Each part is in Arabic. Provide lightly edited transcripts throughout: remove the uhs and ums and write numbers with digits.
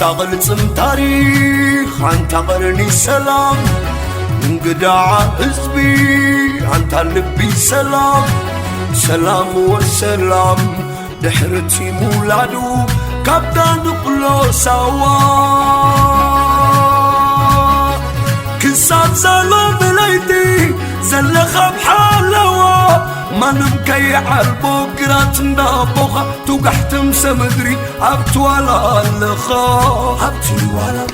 غلصم تاريخ أنت قرني سلام انقدع حزبي أنت لبي سلام سلام والسلام دحرتي مولادو كابتن قلو سوا كسات زلو بليتي زلخ بحالوا ما نمكي عالبو قرات نابوخا توقحتم سمدري هبتوالا اللخا هبتوالا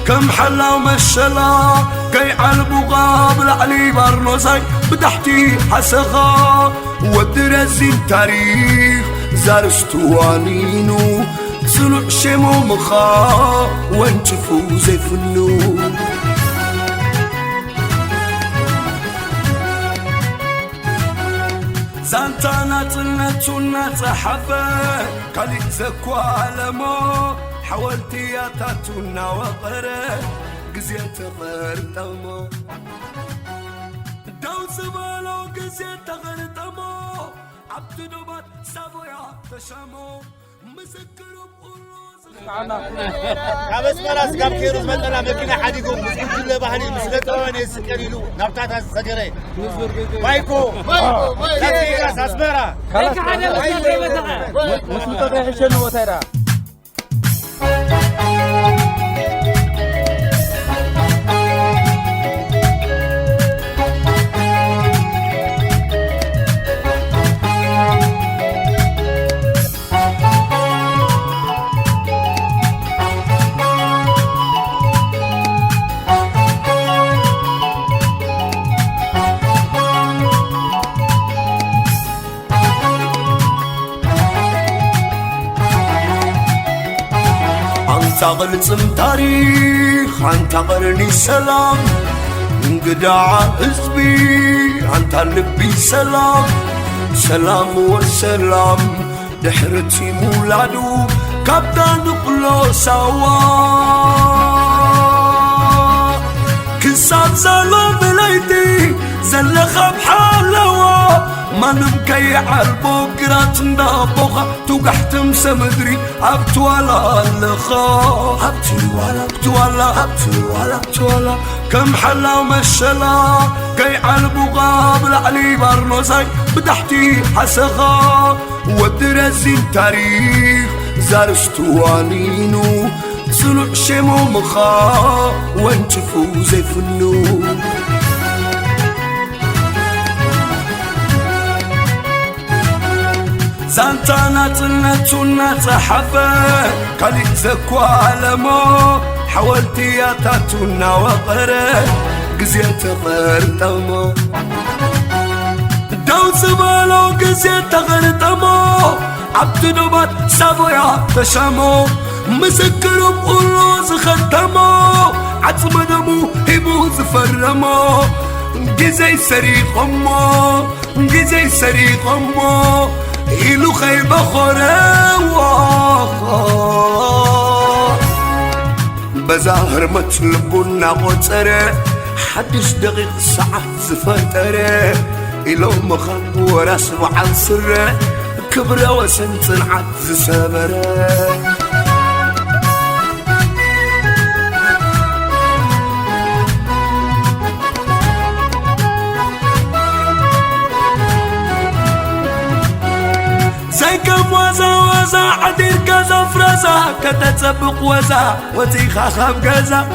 كم حلا ومشلا كي عالبو غاب العلي بارنوزاي بدحتي حسخا ودرزي التاريخ زارستوانينو صلع شمو مخا وانشفو زي فنو زانتانا تنتونا صحفة كالي زكوا علمو حاولتي يا تاتونا وقرة قزيت غير تمو دو زبالو قزيت غير تمو عبد دوبات سابويا تشامو مسكرو بقولو كابس مراس كاب كيروز مدنا مكينة حديقهم مسكين كل بحري مسلطة يسكريلو نبتات السجرة بايكو لا تيجا ساسمرا خلاص مسلطة يحشن وتيرا أنت غلصم تاريخ أنت قرني سلام انقدع حزبي أنت لبي سلام سلام والسلام دحرتي مولادو كابتن قلو سوا كسات زلو بليتي زلخ بحالوا ما نمكي عالبو قرات نابوخا توقحتم سمدري هبتوالا اللخا هبتوالا كم حلا ومشلا كي عالبو غاب العلي بارنوزاي بدحتي حسخا ودرزي التاريخ زارستوانينو صلع شمو مخا وانشفو زي فنو زانتانا تنتونا صحفة كالي زكوا علمو حاولتي يا تاتونا وقرة قزيت غير تمو دو زبالو قزيت غير تمو عبد دوبات سابويا تشامو مسكرو بقولو زختمو عصم دمو هبو زفرمو جزي سريقمو إلو خيبة خراوة بزاهر متلبونا غوتره حدش دقيق ساعة زفتره إلو مخان وراس وعن سره كبرة وسنتن عد سبره زيكم وزا عدير كذا فرزا كتتسبق وزا وتيخا خاب كذا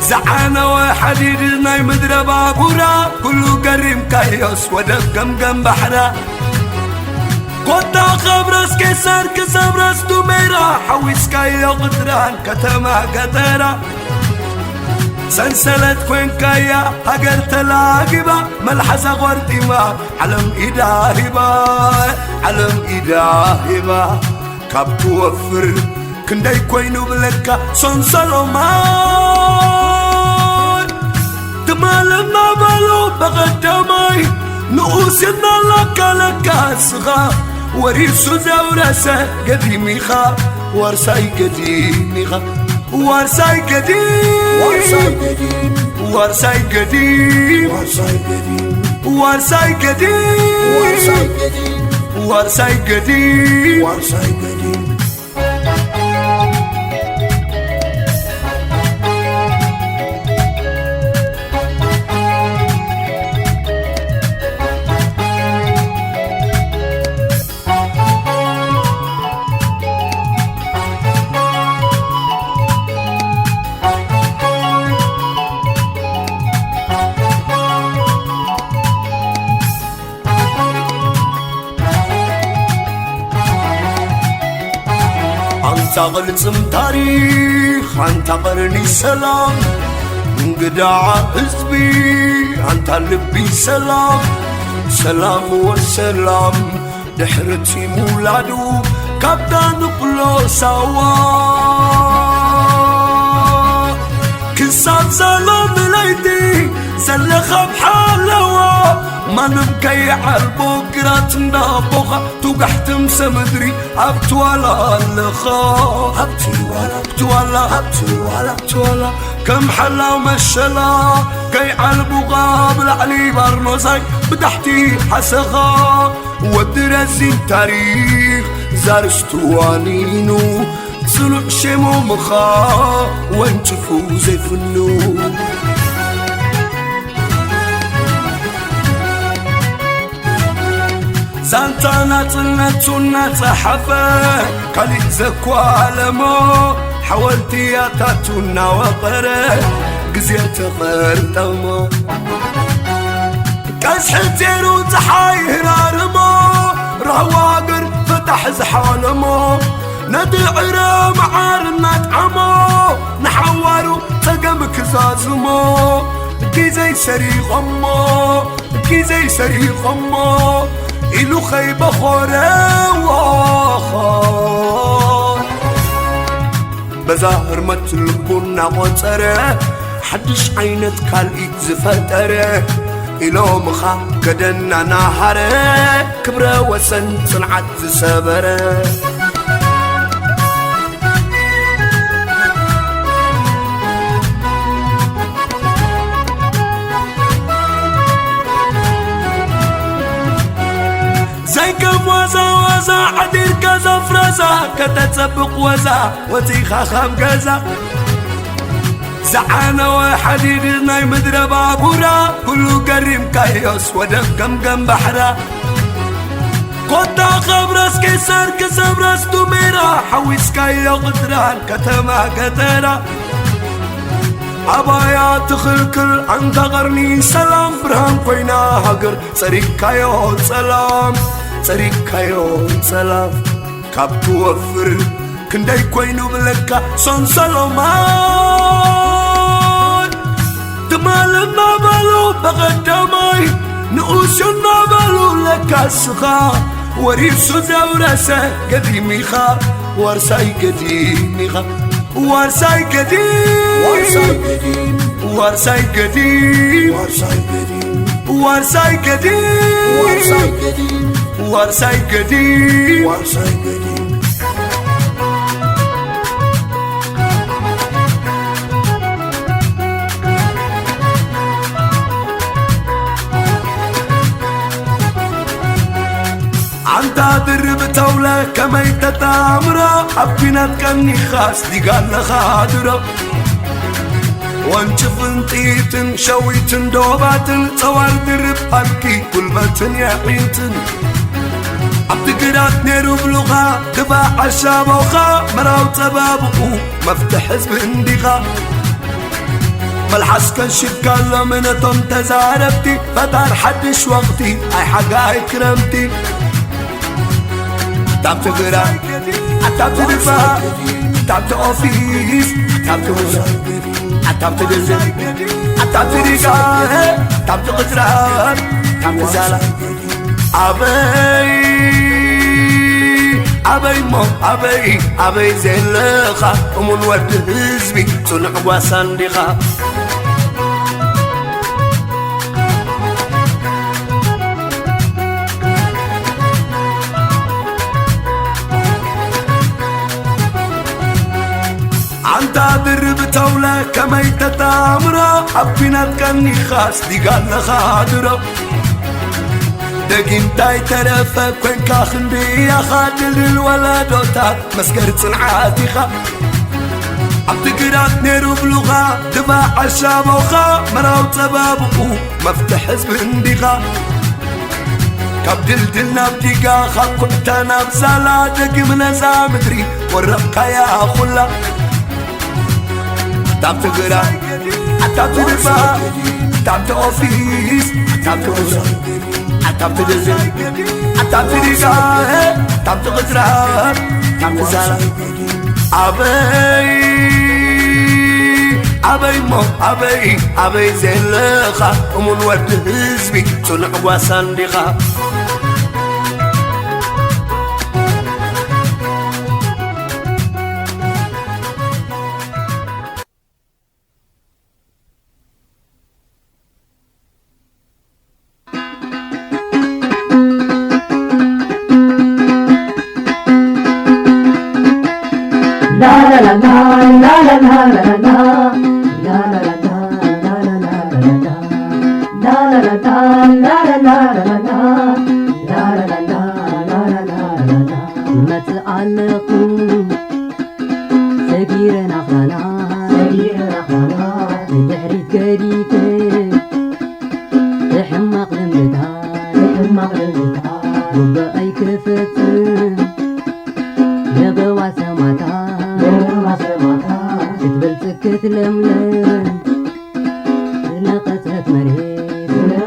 زعانا وحديد ناي مدربا بورا كله قريم كايوس ودقم قم بحرا قطع خبرس كسر كسبرس دميرا حويس كايو قدران كتما قدرا سنسلت كوين كايا هاجر تلاقبا ملحسة غردما علم إداهبا كاب توفر كنداي كوينو بلكا سنسلومان تمالنا بلو بغداماي نؤسنا لك أسغا وريسو زورسة قديمي خا ورساي قديمي خا ورساي قديم وارساي قديم وارساي قديم أنت غلطم تاريخ أنت قرني سلام انقدع حزبي أنت لبي سلام سلام والسلام دحرتي مولادو كابتن قلو سوا كسات سلام ليدي سلخ بحالوا ما نبكي عالبو قرات نابوخا توقحت مسمدري أبتوالا اللخا أبتوالا كم حلا ومشلا كي عالبوغا بالعلي برنوزاي بدحتي حسخا ودرزين تاريخ زارستوانينو سلوك شمو مخا وانتفو زي فنو زانتانا تلنتونا تحفة كالي زكوا علمو حاولتي يا تاتونا وقره قزيت غير تمو كاس حتيرو تحاير رمو رهواقر فتح زحالمو ندعر معارنا تعمو نحوارو تقم كزازمو كي زي سريق امو كي زي سريق امو إلو خيبة خورا واخا بزاهر متلقونا وطره حدش عينت كالإيد زفتره إلو مخا كدنا نهره كبره وسن صنعت زسبره وزا عدير كذا فرزا كتتسبق وزا وتيخا خام كذا زعانا وحديد ناي مدربا بورا كلو قريم كايوس ودم كم بحرا قطع خبرس كسر كسبرس دميرا حويس كايو قدران كتما كترا عبايا تخلكل عند غرني سلام برهان كوينا هقر سريك كايو سلام سريك كايو سلام كابتو وفر كنداي كوينو بلكا صن سلمان تمال ما بالو بغداماي نقوشنا بالو لكا سخا وريسو زورسة قديمي خا ورساي قديمي خا ورساي قديم ورساي قديم ورساي قديم ورساي قديم عند درب تولى كميتة تامرة حبينا تكني خاص دي قال لخادرة وانشف انتيتن شويتن دوباتن صور درب أبكي كل باتن يحيتن عبد قرات نيرو بلغة تبع عشاب وخا مراو تبابقو مفتح حزب اندغا ملحس كان شكال منتم تزاربتي فتار حدش وقتي اي حقا كرمتي تاب تقرا تاب تدفع تاب تأوفيس تاب تقرا تاب تدزل تاب تريقا تاب تقدرا تاب تزالا أبي زلخا ومن ورد حزبي صنع وصندخا عند درب تولى كميتة تامرة حبينا تكني خاص دي قال لخادرة دقين تاي ترفا كوين كاخن بي خادل الولادوتا مسكر صنعاتي خا عبتقرات نيرو بلغة دفاع الشابوخا مراو تبابقو مفتح حزب انديخا كابدل دلنا بديقا خاقبتنا بزالا دق من زامدري ورقا يا خلا تعب تقرات تعب تدفا تعب تأوفيس تعب تقرا تعب تدزل تعب تدقا تعب تقدرا تعب تزالا أبي زلخا ومن ورد حزبي صنع وصندخا تتلملم لقتها مريض